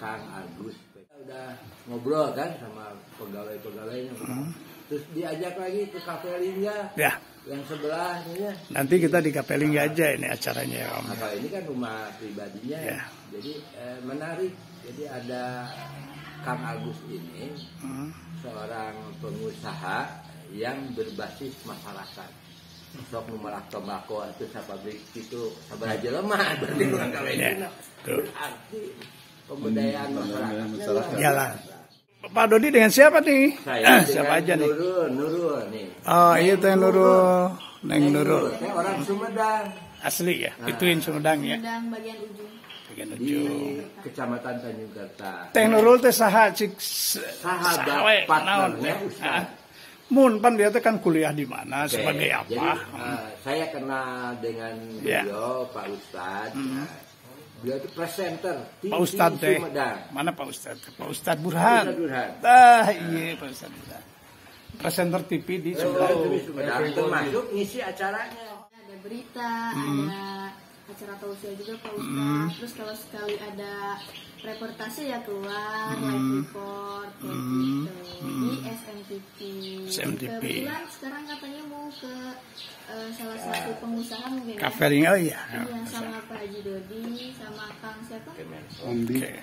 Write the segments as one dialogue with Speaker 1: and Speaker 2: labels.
Speaker 1: Kang Agus. Kita udah ngobrol kan sama pegawai-pegawainya. Terus diajak lagi ke Cafe Lingga.
Speaker 2: Ya.
Speaker 1: Yang sebelahnya.
Speaker 2: Nanti kita di Cafe Lingga aja ini acaranya ya, Om.
Speaker 1: Nah, kalau ini kan rumah pribadinya.
Speaker 2: Ya.
Speaker 1: Jadi menarik. Jadi ada Kang Agus ini seorang pengusaha yang berbasis masyarakat. Sok numerak tembakau itu pabrik itu sabaraha lemah berarti kurang kawin. Berarti pemberdayaan masyarakat
Speaker 2: jalan. Pak Dodi dengan siapa nih?
Speaker 1: Saya
Speaker 2: siapa aja nih?
Speaker 1: Nurul nih.
Speaker 2: Oh, iya teh Nurul. Neng Nurul.
Speaker 1: Saya orang Sumedang.
Speaker 2: Asli ya, ituin Sumedang ya.
Speaker 3: Sumedang bagian ujung.
Speaker 2: Bagian
Speaker 1: Di
Speaker 2: ujung.
Speaker 1: Kecamatan Tanjung Kerta.
Speaker 2: Teh Nurul teh saha cik
Speaker 1: sahabat partnernya Ustaz.
Speaker 2: Mun pan dia teh kan kuliah di mana sebagai apa?
Speaker 1: Jadi, saya kenal dengan beliau Pak Ustadz. Beliau itu presenter TV
Speaker 2: Pak Ustadz teh. Mana Pak Ustadz? Pak Ustadz Burhan. Iya Pak Ustadz Burhan. Presenter TV di Sumedang.
Speaker 1: Termasuk ngisi acaranya.
Speaker 3: Ada berita, ada acara tausiah juga Pak Ustadz. Terus kalau sekali ada reportase ya keluar live report kayak gitu di SMTV. Kebetulan sekarang katanya mau ke salah satu pengusaha mungkin
Speaker 2: Cafe Lingga ya.
Speaker 3: Iya, sama Pak Haji Dodi sama Kang siapa?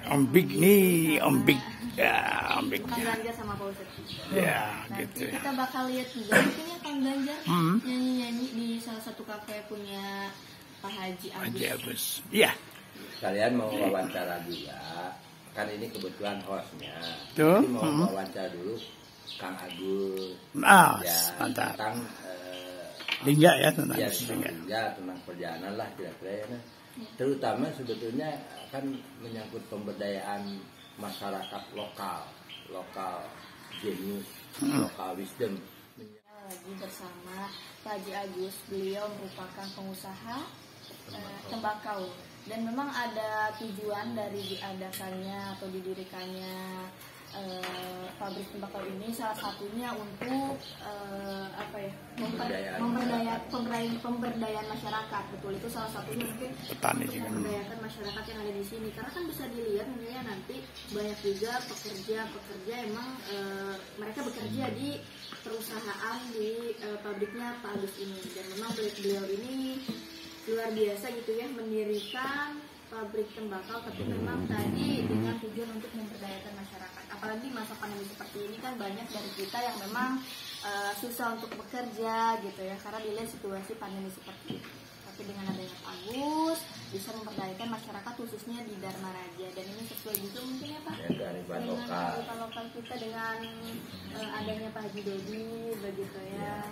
Speaker 2: Om Big nih, Om Big. Ya, Om Big.
Speaker 3: Kang Ganjar sama Pak Ustadz.
Speaker 2: Ya,
Speaker 3: Nanti
Speaker 2: gitu.
Speaker 3: kita bakal lihat juga mungkin ya Kang Ganjar nyanyi-nyanyi di salah satu kafe punya Pak Haji Agus.
Speaker 2: Haji Agus. Iya.
Speaker 1: Kalian mau wawancara juga, kan ini kebetulan hostnya.
Speaker 2: Tuh.
Speaker 1: Jadi mau wawancara dulu Kang Agus.
Speaker 2: Ya, mantap.
Speaker 1: Tentang
Speaker 2: Lingga ya tentang
Speaker 1: Lingga, tentang perjalanan lah kira-kira. Terutama sebetulnya kan menyangkut pemberdayaan masyarakat lokal genius, lokal wisdom.
Speaker 3: Lagi bersama Pak Haji Agus, beliau merupakan pengusaha tembakau dan memang ada tujuan dari diadakannya atau didirikannya pabrik tembakau ini, salah satunya untuk pemberdayaan masyarakat. Betul, itu salah satunya mungkin
Speaker 2: petani juga
Speaker 3: memberdayakan masyarakat yang ada di sini, karena kan bisa dilihat mungkin nanti banyak juga pekerja emang mereka bekerja di perusahaan di pabriknya Pak Agus ini, dan memang beliau ini luar biasa gitu ya, mendirikan pabrik tembakau, tapi memang tadi dengan tujuan untuk memberdayakan masyarakat. Apalagi masa pandemi seperti ini kan banyak dari kita yang memang susah untuk bekerja gitu ya, karena dilihat situasi pandemi seperti ini. Tapi dengan adanya Pak Agus bisa memberdayakan masyarakat khususnya di Dharma Raja, dan ini sesuai juga mungkin ya Pak dengan kearifan lokal kita dengan adanya Pak Haji Dodi begitu ya.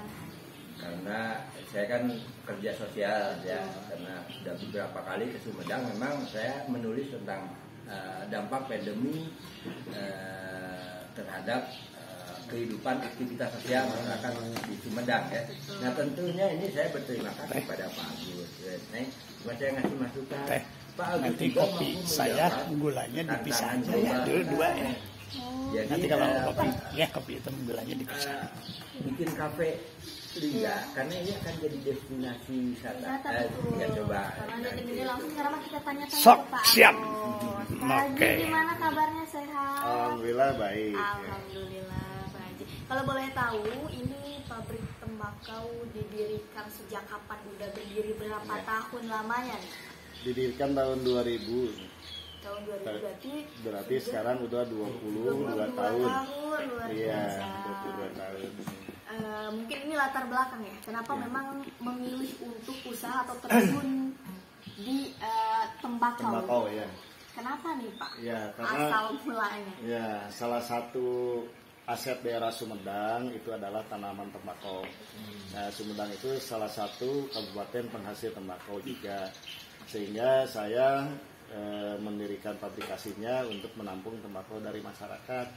Speaker 1: Karena saya kan kerja sosial ya, karena sudah beberapa kali ke Sumedang, memang saya menulis tentang dampak pandemi terhadap kehidupan aktivitas sosial masyarakat di Sumedang ya. Nah tentunya ini saya berterima kasih kepada Pak Agus. Cuma saya ngasih masukan. Pak Agus
Speaker 2: nanti kopi saya gulanya dipisah aja ya, dua ya. Jadi, nanti kalau kopi itu gulanya dipisah.
Speaker 1: Bikin kafe Lingga, karena ini akan jadi destinasi wisata. Ya coba.
Speaker 3: Karena jadi langsung sekarang kita tanya-tanya
Speaker 2: Sok,
Speaker 3: Pak
Speaker 2: siap.
Speaker 3: Oke. Gimana kabarnya, sehat?
Speaker 4: Alhamdulillah baik.
Speaker 3: Alhamdulillah Pak Haji. Kalau boleh tahu, ini pabrik tembakau didirikan sejak kapan? Udah berdiri berapa tahun lamanya nih?
Speaker 4: Didirikan tahun 2000.
Speaker 3: Tahun 2000
Speaker 4: berarti sekarang udah 22 tahun.
Speaker 3: Luar
Speaker 4: iya,
Speaker 3: biasa.
Speaker 4: 22 tahun.
Speaker 3: Mungkin ini latar belakang ya, kenapa memang memilih untuk usaha atau terjun di tembakau?
Speaker 4: Tembakau ya.
Speaker 3: Kenapa nih Pak?
Speaker 4: Ya, karena
Speaker 3: asal mulanya.
Speaker 4: Ya, salah satu aset daerah Sumedang itu adalah tanaman tembakau. Nah, Sumedang itu salah satu kabupaten penghasil tembakau juga, sehingga saya mendirikan pabrikasinya untuk menampung tembakau dari masyarakat.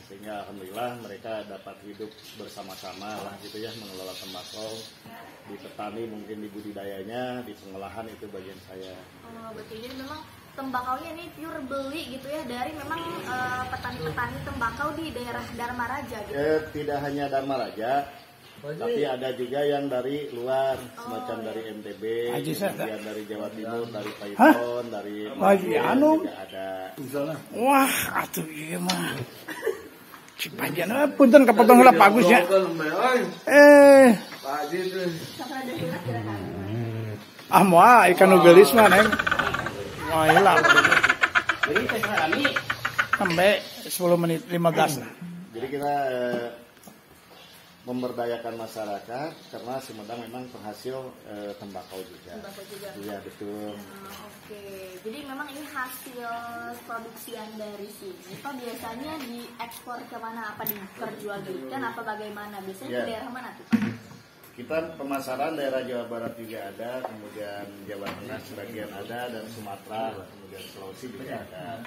Speaker 4: Sehingga alhamdulillah mereka dapat hidup bersama-sama lah gitu ya, mengelola tembakau. Di petani mungkin di budidayanya, di pengolahan itu bagian saya.
Speaker 3: Oh betul, jadi memang tembakaunya ini pure beli gitu ya dari memang petani-petani tembakau di daerah Dharma Raja gitu.
Speaker 4: Tidak hanya Dharma Raja, Tapi ada juga yang dari luar, semacam dari NTB, kemudian dari Jawa Timur, dari Paiton, dari
Speaker 2: Anu
Speaker 4: juga ada.
Speaker 2: Wah, atuh ieu mah. Cipajan punten kapotong heula Pak Agus ya. Moal ikan nu geulis mah neng. Wah, hilang. Sampai 10 menit 15 lah.
Speaker 4: Jadi kita memberdayakan masyarakat karena Sumedang memang penghasil tembakau juga. Iya betul.
Speaker 3: Oke, jadi memang ini hasil produksian dari sini. Pak biasanya diekspor ke mana? Apa diperjualbelikan? Apa bagaimana? Biasanya ke daerah mana tuh?
Speaker 4: Kita pemasaran daerah Jawa Barat juga ada, kemudian Jawa Tengah sebagian ada, dan Sumatera, kemudian Sulawesi juga ada.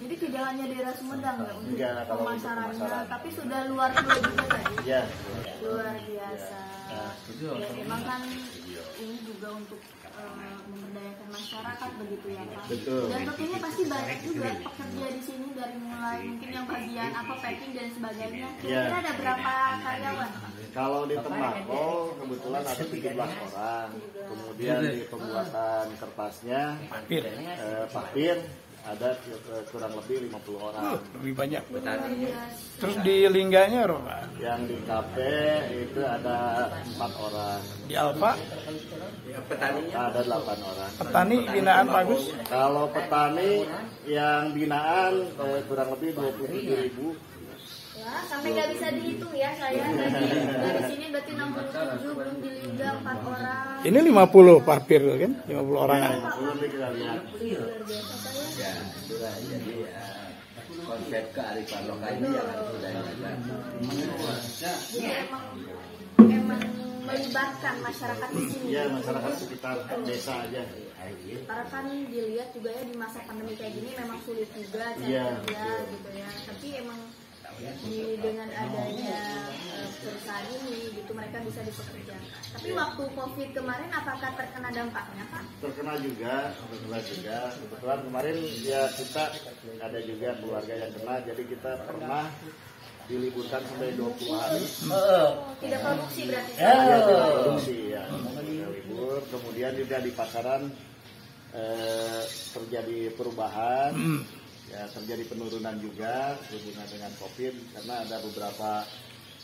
Speaker 3: Jadi tidak hanya daerah Sumedang ya untuk pemasarannya, tapi sudah luar pulau juga tadi.
Speaker 4: Iya.
Speaker 3: Luar biasa. Ya, emang kan ini juga untuk memberdayakan masyarakat begitu ya Pak.
Speaker 4: Betul.
Speaker 3: Dan tentunya pasti banyak juga pekerja di sini dari mulai mungkin yang bagian apa packing dan sebagainya. Kira-kira ada berapa karyawan Pak?
Speaker 4: Kalau di tembakau kebetulan ada 17 orang. Kemudian di pembuatan kertasnya, papir ada kurang lebih 50 orang.
Speaker 2: Lebih banyak. Terus di lingganya Pak?
Speaker 4: Yang di kafe itu ada 4 orang.
Speaker 2: Di Alfa?
Speaker 1: Petaninya
Speaker 4: Ada 8 orang.
Speaker 2: Petani binaan Pak Agus?
Speaker 4: Kalau petani yang binaan kurang lebih 27.000.
Speaker 3: Ya, sampai nggak bisa dihitung ya saya dari sini berarti 67 belum di Lingga 4 orang.
Speaker 2: Ini 50 papir kan? 50 orang.
Speaker 4: Belum kita lihat.
Speaker 1: ya itulah jadi konsep kearifan lokal ini yang harus dijaga.
Speaker 3: Jadi emang melibatkan masyarakat di sini.
Speaker 4: Iya, masyarakat sekitar desa aja.
Speaker 3: Karena kan dilihat juga ya di masa pandemi kayak gini memang sulit juga cari kerja gitu ya. Tapi emang dengan adanya perusahaan ini gitu mereka bisa dipekerjakan. Tapi waktu COVID kemarin apakah terkena dampaknya Pak?
Speaker 4: Terkena juga. Kebetulan kemarin ya kita ada juga keluarga yang kena, jadi kita pernah diliburkan sampai 20 hari.
Speaker 3: Tidak produksi berarti?
Speaker 4: Ya, tidak produksi ya. Libur, kemudian juga di pasaran terjadi perubahan. Ya, terjadi penurunan juga hubungan dengan COVID karena ada beberapa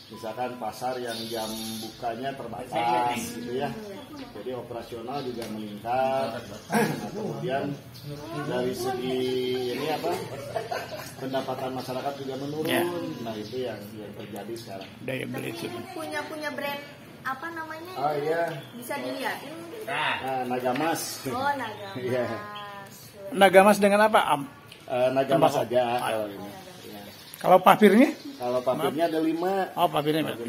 Speaker 4: misalkan pasar yang jam bukanya terbatas gitu ya, jadi operasional juga meningkat. Nah, kemudian dari segi ini pendapatan masyarakat juga menurun. Nah itu yang terjadi sekarang.
Speaker 2: Daya beli itu
Speaker 3: punya brand apa namanya?
Speaker 4: Oh iya,
Speaker 3: bisa dilihatin mungkin?
Speaker 4: Nagamas.
Speaker 3: Oh Nagamas.
Speaker 4: Iya.
Speaker 2: Nagamas dengan apa?
Speaker 4: Nagamas saja kalau ini. Ya.
Speaker 2: Kalau papirnya?
Speaker 4: Kalau papirnya ada 5.
Speaker 2: Oh papirnya
Speaker 4: ada 5.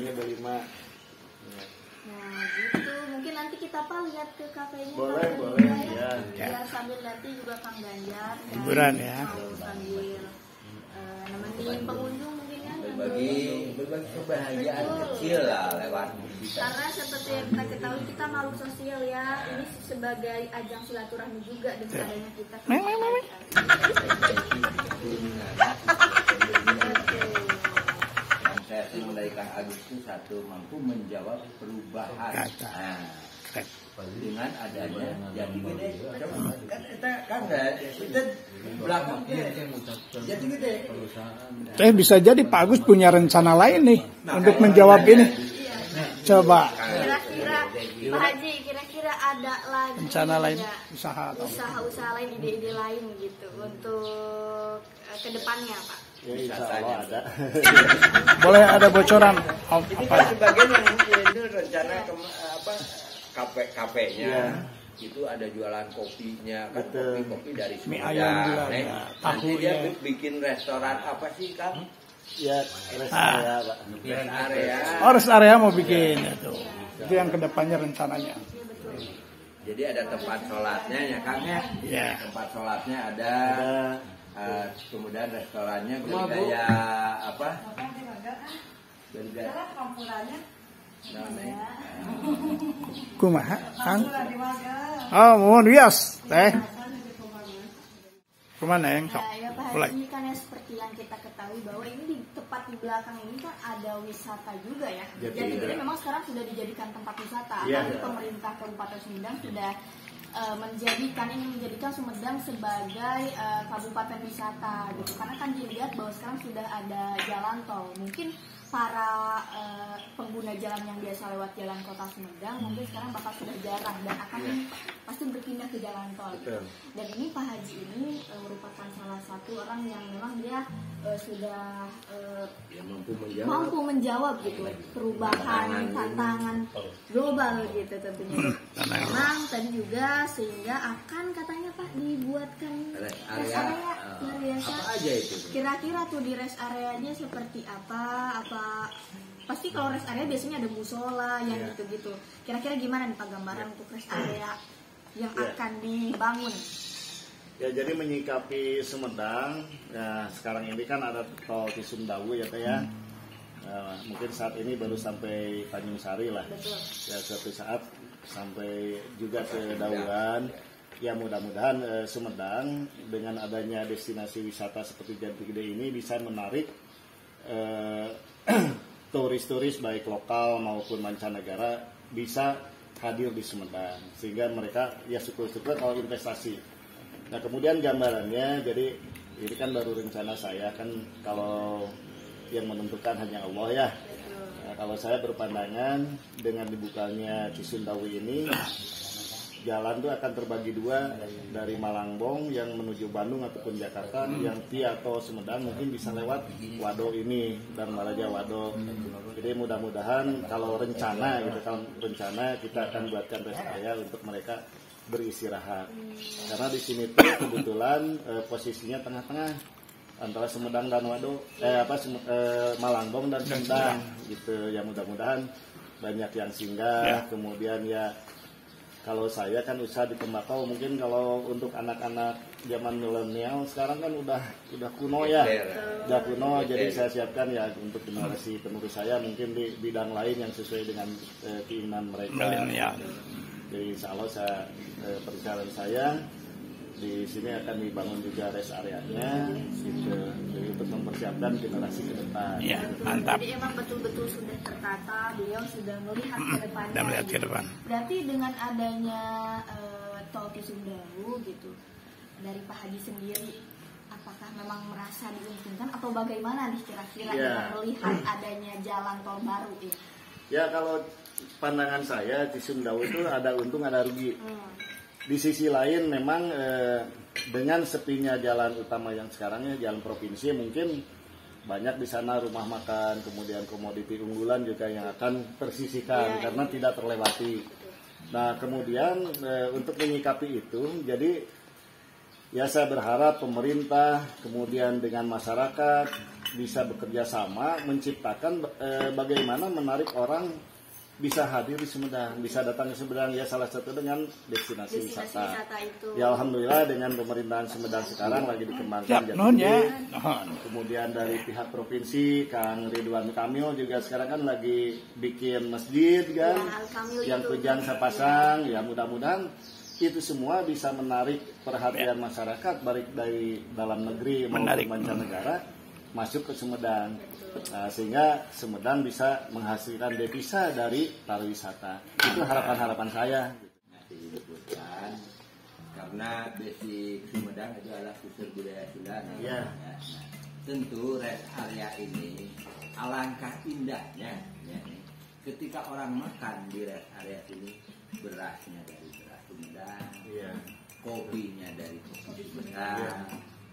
Speaker 3: Nah gitu, mungkin nanti kita lihat ke kafenya.
Speaker 4: Boleh ya.
Speaker 3: Biar sambil nanti juga Kang Ganjar.
Speaker 2: Hiburan ya.
Speaker 3: Sambil nemenin pengunjung mungkin ya.
Speaker 1: Berbagi kebahagiaan kecil lah lewat musik.
Speaker 3: Karena seperti yang kita ketahui kita makhluk sosial ya. Ini sebagai ajang silaturahmi juga dengan adanya kita.
Speaker 1: Saya mulai Kang Agus itu satu mampu menjawab perubahan. Dengan adanya jadi gede kan kita belakang jadi gede.
Speaker 2: Bisa jadi Pak Agus punya rencana lain nih untuk menjawab ini. Coba.
Speaker 3: Kira-kira Pak Haji kira-kira ada lagi
Speaker 2: rencana lain
Speaker 3: usaha lain ide-ide lain gitu untuk kedepannya Pak.
Speaker 4: Ya, insya Allah ada.
Speaker 2: Boleh ada bocoran?
Speaker 1: Sebagian yang itu rencana kafe-nya itu ada jualan kopinya kan, kopi dari Sumedang. Nanti dia bikin restoran apa sih Kang?
Speaker 4: Ya rest area Pak.
Speaker 2: Rest area mau bikin itu yang kedepannya rencananya.
Speaker 1: Jadi ada tempat sholatnya ya Kang ya? Tempat sholatnya ada. Kemudian restorannya bergaya apa? Bergaya
Speaker 2: kumaha Kang? Oh, mohon bias teh. Kumaha Neng?
Speaker 3: Ya Pak Haji, kan ya seperti yang kita ketahui bahwa ini di tepat di belakang ini kan ada wisata juga ya.
Speaker 4: Jadi
Speaker 3: memang sekarang sudah dijadikan tempat wisata.
Speaker 4: Ya.
Speaker 3: Apalagi pemerintah Kabupaten Sumedang sudah menjadikan Sumedang sebagai kabupaten wisata gitu. Karena kan dilihat bahwa sekarang sudah ada jalan tol. Mungkin para pengguna jalan yang biasa lewat jalan kota Sumedang mungkin sekarang bakal sudah jarang dan akan pasti berpindah ke jalan tol. Dan ini Pak Haji ini merupakan salah satu orang yang memang dia sudah mampu menjawab gitu perubahan tantangan global gitu tentunya. Memang tadi juga sehingga akan katanya Pak dibuatkan rest area luar biasa.
Speaker 1: Apa aja itu?
Speaker 3: Kira-kira tuh di rest areanya seperti apa pasti kalau rest area biasanya ada musola yang gitu-gitu. Kira-kira gimana nih Pak gambaran untuk rest area yang akan dibangun?
Speaker 4: Ya, jadi menyikapi Sumedang, ya sekarang ini kan ada tol Cisumdawu ya Teh ya. Mungkin saat ini baru sampai Tanjung Sari lah.
Speaker 3: Betul.
Speaker 4: Ya suatu saat sampai juga ke Daulan. Ya mudah-mudahan Sumedang dengan adanya destinasi wisata seperti Jati Gede ini bisa menarik turis-turis baik lokal maupun mancanegara bisa hadir di Sumedang sehingga mereka ya syukur-syukur kalau investasi. Nah kemudian gambarannya, jadi ini kan baru rencana saya kan, kalau yang menentukan hanya Allah ya. Nah, kalau saya berpandangan dengan dibukanya Cisumdawu ini, jalan itu akan terbagi dua, dari Malangbong yang menuju Bandung ataupun Jakarta, yang via tol Sumedang mungkin bisa lewat Wado ini dan Malaja Wado. Jadi mudah-mudahan kalau rencana gitu, kalau rencana kita akan buatkan rest area untuk mereka beristirahat. Karena di sini tuh kebetulan posisinya tengah-tengah antara Sumedang dan Wado, Malangbong dan Sumedang gitu. Ya mudah-mudahan banyak yang singgah. Kemudian ya kalau saya kan usaha di tembakau, mungkin kalau untuk anak-anak zaman milenial sekarang kan udah kuno ya, udah kuno. Jadi saya siapkan ya untuk generasi penerus saya mungkin di bidang lain yang sesuai dengan keinginan mereka. Jadi insya Allah perencanaan saya di sini akan dibangun juga rest areanya, gitu. Jadi untuk mempersiapkan generasi ke depan.
Speaker 2: Ya, mantap.
Speaker 3: Jadi emang betul-betul sudah tertata, beliau sudah melihat ke depannya.
Speaker 2: Dan melihat ke depan.
Speaker 3: Berarti dengan adanya tol Cisumdawu gitu, dari Pak Haji sendiri, apakah memang merasa diuntungkan atau bagaimana nih kira-kira dengan melihat adanya jalan tol baru ini?
Speaker 4: Ya kalau pandangan saya Cisumdawu itu ada untung ada rugi. Di sisi lain memang dengan sepinya jalan utama yang sekarangnya jalan provinsi, mungkin banyak di sana rumah makan, kemudian komoditi unggulan juga yang akan tersisihkan karena tidak terlewati. Nah kemudian untuk menyikapi itu, jadi ya saya berharap pemerintah kemudian dengan masyarakat bisa bekerja sama menciptakan bagaimana menarik orang bisa hadir di Sumedang, bisa datang ke Sumedang, ya salah satu dengan destinasi wisata itu. Ya alhamdulillah dengan pemerintahan Sumedang sekarang lagi dikembangkan. Kemudian dari pihak provinsi Kang Ridwan Kamil juga sekarang kan lagi bikin masjid kan, yang Kujang Sapasang. Ya mudah-mudahan itu semua bisa menarik perhatian masyarakat baik dari dalam negeri maupun mancanegara masuk ke Sumedang. Nah, sehingga Sumedang bisa menghasilkan devisa dari pariwisata. Itu harapan-harapan saya.
Speaker 1: Disebutkan karena basic Sumedang itu adalah pusat budaya Sunda.
Speaker 4: Ya.
Speaker 1: Nah, tentu rest area ini alangkah indahnya ya, ketika orang makan di rest area ini, berasnya dari beras Sumedang, kopinya dari kopi Sumedang,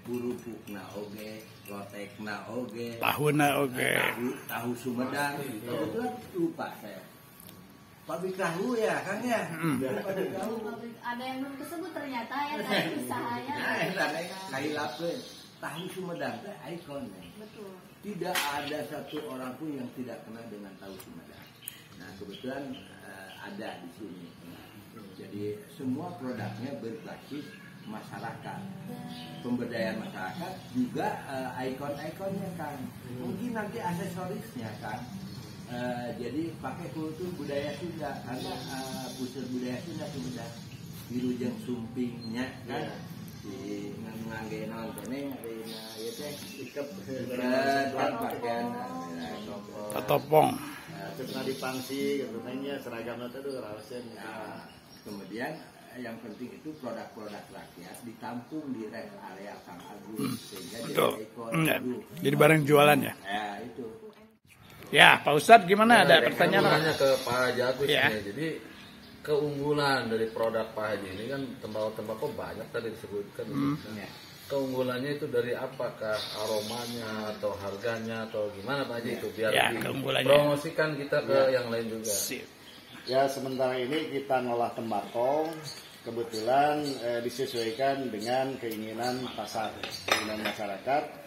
Speaker 1: burupukna oge, lotekna oge,
Speaker 2: tahuna oge,
Speaker 1: tahu Sumedang. Kebetulan lupa saya. Pabrik tahu ya kan ya. Pabrik tahu.
Speaker 3: Ada yang belum tersebut ternyata ya dari usahanya.
Speaker 1: Tahu Sumedang itu ikonnya.
Speaker 3: Betul.
Speaker 1: Tidak ada satu orang pun yang tidak kenal dengan tahu Sumedang. Nah kebetulan ada di sini. Jadi semua produknya berbasis masyarakat, pemberdayaan masyarakat, juga ikon-ikonnya kan, mungkin nanti aksesorisnya kan, jadi pakai kultur budaya Sunda karena pusat budaya Sunda Sumedang, Wilujeng Sumpingnya kan, si ngangge nontonnya hari ya teh ikep kan pakaian
Speaker 2: Topong.
Speaker 4: Terus dipangsi gitu nanya seragamnya tuh rawasan.
Speaker 1: Kemudian yang penting itu produk-produk rakyat ditampung di rest area Kang Agus sehingga jadi ekor.
Speaker 2: Jadi barang jualan ya.
Speaker 1: Ya itu.
Speaker 2: Ya Pak Ustadz gimana ada pertanyaan?
Speaker 5: Nanya ke Pak Haji Agus
Speaker 2: Ya.
Speaker 5: nih. Jadi keunggulan dari produk Pak Haji ini kan tembakau banyak tadi disebutkan. Keunggulannya itu dari apakah aromanya atau harganya atau gimana Pak Haji itu biar
Speaker 2: Ya, keunggulannya.
Speaker 5: dipromosikan kita ke yang lain juga.
Speaker 4: Ya sementara ini kita ngolah tembakau kebetulan disesuaikan dengan keinginan pasar, keinginan masyarakat.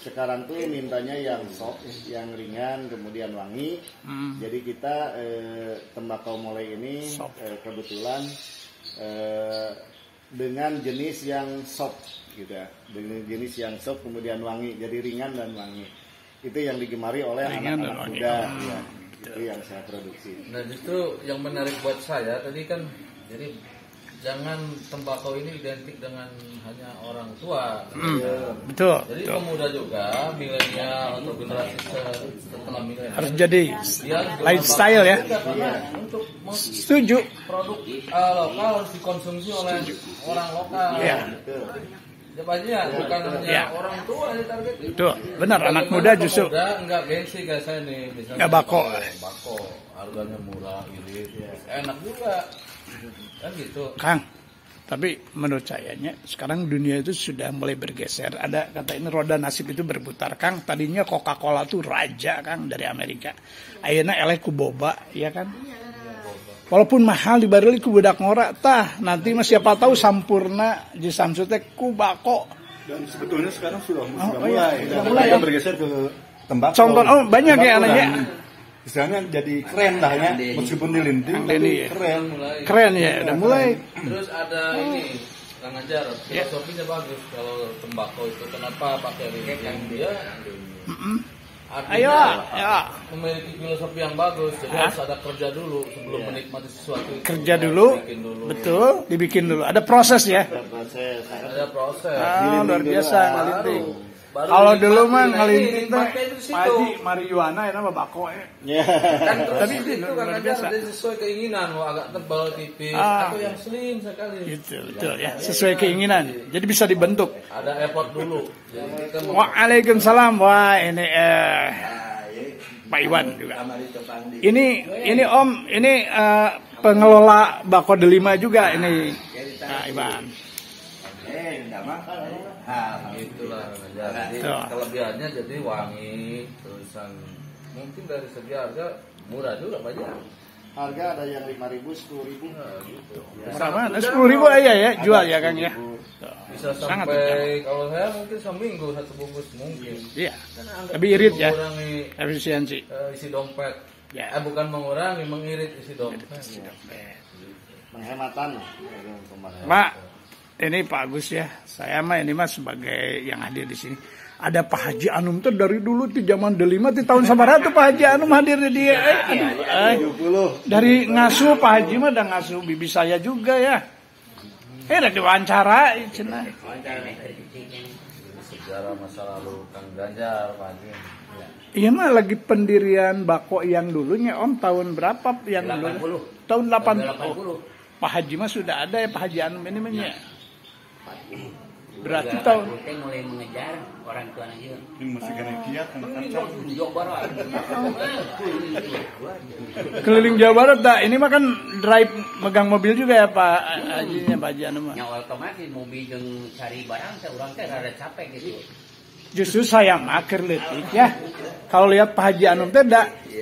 Speaker 4: Sekarang tuh mintanya yang soft, yang ringan, kemudian wangi. Jadi kita tembakau mulai ini kebetulan dengan jenis yang soft, gitu ya. Dengan jenis yang soft kemudian wangi, jadi ringan dan wangi. Itu yang digemari oleh anak-anak muda. Ya. Itu yang saya produksi.
Speaker 5: Nah justru yang menarik buat saya tadi kan jadi jangan tembakau ini identik dengan hanya orang tua.
Speaker 2: Betul.
Speaker 5: Jadi pemuda juga, milenial atau generasi setelah milenial
Speaker 2: Harus jadi lifestyle ya.
Speaker 5: Untuk
Speaker 2: Setuju.
Speaker 5: produk lokal harus dikonsumsi oleh orang lokal.
Speaker 2: Iya.
Speaker 5: Ya banyak, bukan hanya
Speaker 2: Ya.
Speaker 5: orang tua yang target.
Speaker 2: Tuh, benar anak muda justru
Speaker 5: Muda enggak gengsi guys saya nih, misalnya
Speaker 2: Nggak bako.
Speaker 5: Bako, harganya murah, irit, enak juga. Kan gitu.
Speaker 2: Kang. Tapi menurut sayanya sekarang dunia itu sudah mulai bergeser. Ada kata ini roda nasib itu berputar Kang. Tadinya Coca-Cola tuh raja Kang dari Amerika. Ayeuna eleh ku boba, ya kan? Walaupun mahal dibareli ku budak ngora tah nanti mah siapa tahu sampurna di Samsu teh ku bako.
Speaker 6: Dan sebetulnya sekarang sudah
Speaker 2: mulai.
Speaker 6: sudah
Speaker 2: Mulai ya.
Speaker 6: bergeser ke tembakau.
Speaker 2: Contoh banyak ya anaknya.
Speaker 6: Misalnya jadi keren dah ya, meskipun dilinting tapi
Speaker 2: ya.
Speaker 6: keren.
Speaker 2: Keren ya, udah mulai.
Speaker 5: Terus ada ini Kang Ajar, filosofinya bagus kalau tembakau itu kenapa pakai ringan dia?
Speaker 2: Ayo, ya.
Speaker 5: Memiliki filosofi yang bagus, jadi harus ada kerja dulu sebelum menikmati sesuatu.
Speaker 2: Kerja dulu, betul, dibikin dulu. Ada proses ya.
Speaker 5: Ada proses.
Speaker 2: Luar biasa ngalinting. Kalau dulu mah ngalinting teh Paji marijuana itu mah bako ya.
Speaker 5: Kan terus
Speaker 2: Tapi
Speaker 5: itu kan
Speaker 2: luar
Speaker 5: ada
Speaker 2: biasa.
Speaker 5: sesuai keinginan, mau agak tebal tipis atau yang slim sekali.
Speaker 2: Gitu, betul ya. Sesuai keinginan. Jadi bisa dibentuk.
Speaker 5: Ada effort dulu. Jadi kita
Speaker 2: Waalaikumsalam. Wah, ini Pak Iwan juga. Ini Om, ini pengelola Bako Delima juga ini Pak Iwan.
Speaker 5: itulah jadi kelebihannya jadi wangi terusan mungkin dari segi harga murah juga banyak.
Speaker 4: Harga ada yang 5.000, 10.000.
Speaker 5: Nah, gitu.
Speaker 2: Sama 10.000 aja ya jual ya Kang ya.
Speaker 5: Bisa sampai kalau saya mungkin seminggu satu bungkus mungkin.
Speaker 2: Iya. Lebih irit ya.
Speaker 5: Mengurangi
Speaker 2: Efisiensi.
Speaker 5: isi dompet.
Speaker 2: Ya.
Speaker 5: Bukan mengurangi, mengirit isi dompet.
Speaker 4: Penghematan.
Speaker 2: Pak, ini Pak Agus ya. Saya mah ini mah sebagai yang hadir di sini. Ada Pak Haji Anum tuh dari dulu tuh zaman Delima di tahun sabaraha tuh Pak Haji Anum hadir di dia.
Speaker 4: 70.
Speaker 2: Dari ngasuh Pak Haji mah dan ngasuh bibi saya juga ya. Udah diwawancara cenah.
Speaker 5: Sejarah masa lalu Kang Ganjar Pak Haji.
Speaker 2: Iya mah lagi pendirian Bako yang dulunya Om tahun berapa yang dulu? Tahun 80. Pak Haji mah sudah ada ya Pak Haji Anum ini mah ya. Berarti tahun
Speaker 7: mulai mengejar orang tua juga.
Speaker 6: Ini masih kena kiat
Speaker 2: keliling Jawa Barat dah. Ini mah kan drive megang mobil juga ya Pak Hajinya Pak Haji Anum mah.
Speaker 7: Yang otomatis mobil jeung cari barang teh urang teh rada capek gitu.
Speaker 2: Justru saya maker letik ya. Kalau lihat Pak Haji Anum teh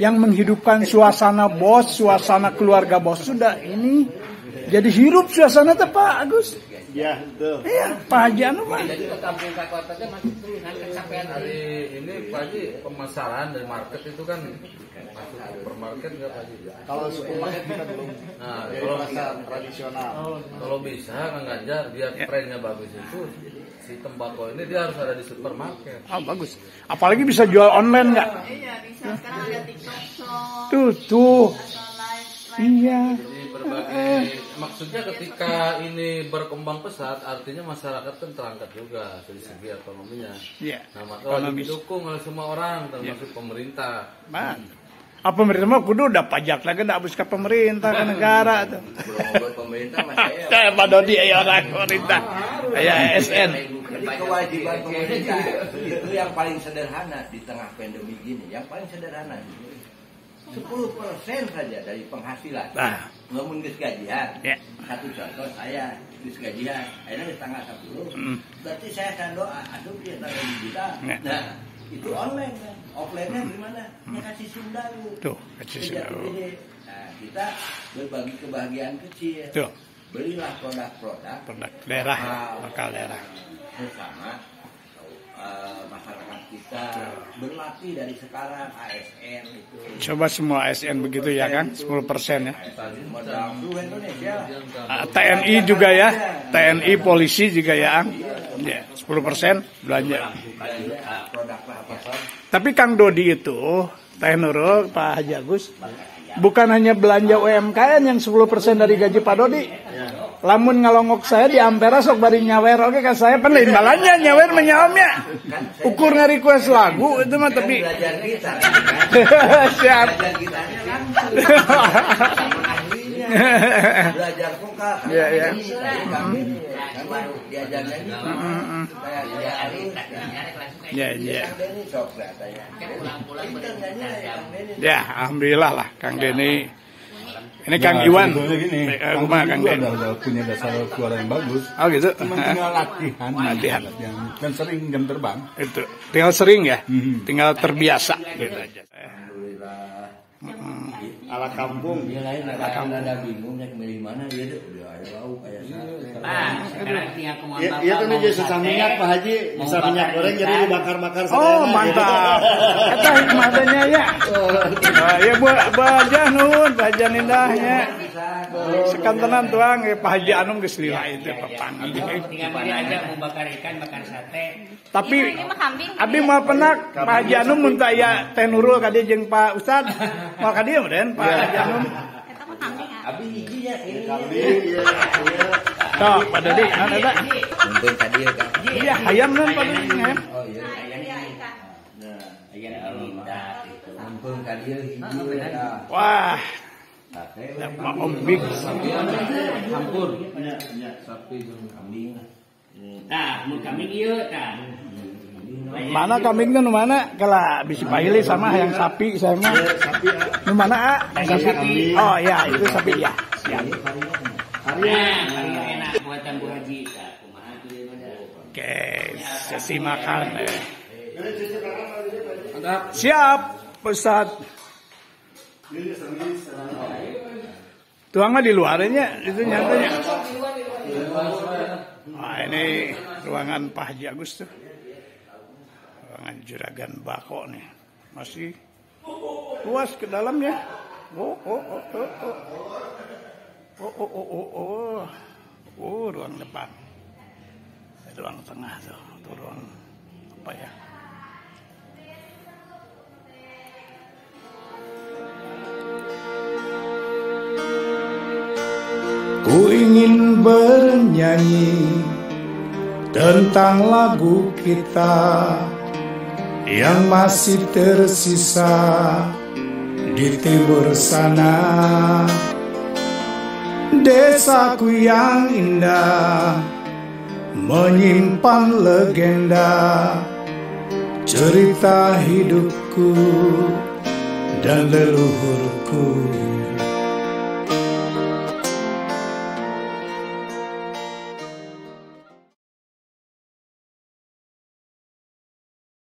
Speaker 2: yang menghidupkan suasana bos, suasana keluarga bos sudah ini jadi hirup suasana teh Pak Agus.
Speaker 4: Ya, betul.
Speaker 2: Iya, Pak Haji Anum mah.
Speaker 7: Jadi ke kampung ka kota teh masih turunan kecapean
Speaker 5: Hari ini Pak Haji pemasaran dari market itu kan masuk supermarket nggak Pak Haji?
Speaker 4: Kalau supermarket kita belum.
Speaker 5: Nah,
Speaker 4: Dari
Speaker 5: kalau
Speaker 4: pasar tradisional.
Speaker 5: Kalau bisa Kang Ganjar biar trennya bagus itu si tembakau ini dia harus ada di supermarket.
Speaker 2: Oh, bagus. Apalagi bisa jual online nggak?
Speaker 3: Iya bisa. Sekarang ada TikTok Shop
Speaker 2: Tuh.
Speaker 3: atau live
Speaker 2: Iya.
Speaker 5: Jadi maksudnya ketika ini berkembang pesat, artinya masyarakat kan terangkat juga dari segi ekonominya.
Speaker 2: Iya.
Speaker 5: Nah, maka wajib didukung oleh semua orang, termasuk pemerintah.
Speaker 2: Pemerintah mah kudu udah pajak lagi, udah habis ke pemerintah, ke negara tuh.
Speaker 1: Belum pemerintah masih
Speaker 2: Kayak Pak Dodi ya orang pemerintah, kayak ASN.
Speaker 1: Jadi kewajiban pemerintah itu yang paling sederhana di tengah pandemi gini, yang paling sederhana 10% saja dari penghasilan.
Speaker 2: Nah,
Speaker 1: Ngomong geus gajian.
Speaker 2: Ya.
Speaker 1: Satu contoh saya geus gajian, ayeuna geus tanggal 10. Berarti saya akan doa asup dia tanggal juta.
Speaker 2: Ya.
Speaker 1: Nah, itu online kan. Offline-nya gimana? Ya kasih sunda
Speaker 2: Tuh, kasih sunda.
Speaker 1: Nah, kita berbagi kebahagiaan kecil.
Speaker 2: Tuh.
Speaker 1: Belilah produk-produk
Speaker 2: daerah, lokal daerah.
Speaker 1: Bersama masyarakat kita berlatih dari sekarang ASN itu.
Speaker 2: Coba semua ASN begitu ya kan, 10% ya.
Speaker 1: Seluruh Indonesia.
Speaker 2: TNI juga ya, TNI polisi juga ya, ya 10% belanja. Tapi Kang Dodi itu, Teh Nurul, Pak Haji Agus, bukan hanya belanja UMKM yang 10% dari gaji Pak Dodi. Lamun ngalongok saya di Ampera sok bari nyawer oke kan saya pengen balanya nyawer menyawamnya. Ukur nge-request lagu itu mah tapi
Speaker 1: Belajar kita.
Speaker 2: siap.
Speaker 1: Belajar kita langsung. Belajar koka.
Speaker 2: Iya.
Speaker 1: Kami baru diajar nyanyi. Supaya dia harus.
Speaker 2: Ya.
Speaker 1: Ini sok katanya.
Speaker 2: Ya, alhamdulillah lah Kang Deni. Ini Kang Iwan. Rumah Kang Deni.
Speaker 6: Udah punya dasar suara yang bagus.
Speaker 2: Oh gitu.
Speaker 6: Cuma tinggal latihan. Dan sering jam terbang.
Speaker 2: Itu. Tinggal sering ya. Tinggal terbiasa gitu aja.
Speaker 1: Alhamdulillah.
Speaker 4: Ala kampung.
Speaker 1: Dia lain ada bingungnya milih mana dia tuh. Udah ada bau kayak
Speaker 7: Pak, sekarang ini aku mau
Speaker 4: Iya tuh nih susah minyak Pak Haji. Bisa minyak goreng jadi dibakar-bakar.
Speaker 2: Oh mantap. Kata hikmahnya ya. Ya bajah nun, bajah indahnya. Sekantenan tuang ya Pak Haji Anum geus lila itu pepang.
Speaker 7: Tinggal beli aja mau bakar ikan, bakar sate.
Speaker 2: Tapi abdi mah penak Pak Haji Anum mun teh aya Teh Nurul ka dieu jeung Pak Ustad. Moal ka dieu meureun Pak Haji Anum.
Speaker 1: Abi hijinya ini.
Speaker 2: Tuh, Pak Dodi, ada.
Speaker 1: Mungkin tadi kan.
Speaker 2: Iya, ayam kan Pak Dodi.
Speaker 1: Oh iya. Nah, mumpung tadi hiji.
Speaker 2: Wah, Pak Om Big.
Speaker 5: Hampur. Sapi jeung kambing.
Speaker 7: Tah, mun kambing ieu tah.
Speaker 2: Mana kambing nu mana? Kala bisi paili sama yang sapi saya mah. Nu mana?
Speaker 7: Sapi.
Speaker 2: Oh iya, itu sapi ya. Siap.
Speaker 7: Enak buatan Bu Haji.
Speaker 2: Oke, sesi makan. Siap, Ustaz. Tuangnya di luarnya, itu nyatanya. Nah, ini ruangan Pak Haji Agus tuh. Ruangan juragan bako nih. Masih luas ke dalamnya. Ruang depan. Ruang tengah tuh. Itu ruang apa ya? Ku ingin bernyanyi tentang lagu kita yang masih tersisa di timur sana. Desaku yang indah menyimpan legenda cerita hidupku dan leluhurku.